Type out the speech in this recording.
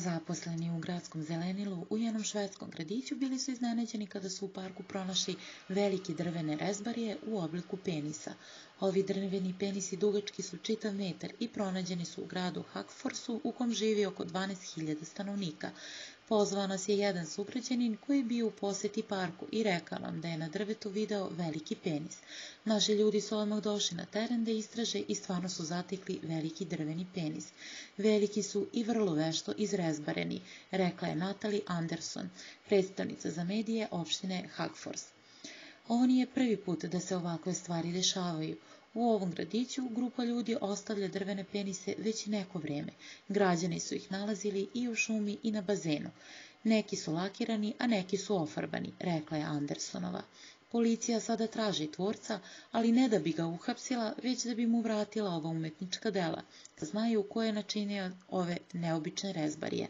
Zaposleni u gradskom zelenilu u jednom švedskom gradiću bili su iznenađeni kada su u parku pronašli velike drvene rezbarije u obliku penisa. Ovi drveni penisi dugački su čitav metar i pronađeni su u gradu Hagforsu u kom živi oko 12.000 stanovnika. Pozvao nas je jedan sugrađanin koji je bio u poseti parku i rekao nam da je na drvetu video veliki penis. Naši ljudi su odmah došli na teren da istraže i stvarno su zatekli veliki drveni penis. Veliki su i vrlo vešto izrezbareni, rekla je Natalie Anderson, predstavnica za medije opštine Hagfors. Ovo nije prvi put da se ovakve stvari dešavaju. U ovom gradiću grupa ljudi ostavlja drvene penise već neko vreme. Građani su ih nalazili i u šumi i na bazenu. Neki su lakirani, a neki su ofarbani, rekla je Andersonova. Policija sada traži tvorca, ali ne da bi ga uhapsila, već da bi mu vratila ova umetnička dela. Znaju ko je načinio ove neobične rezbarije.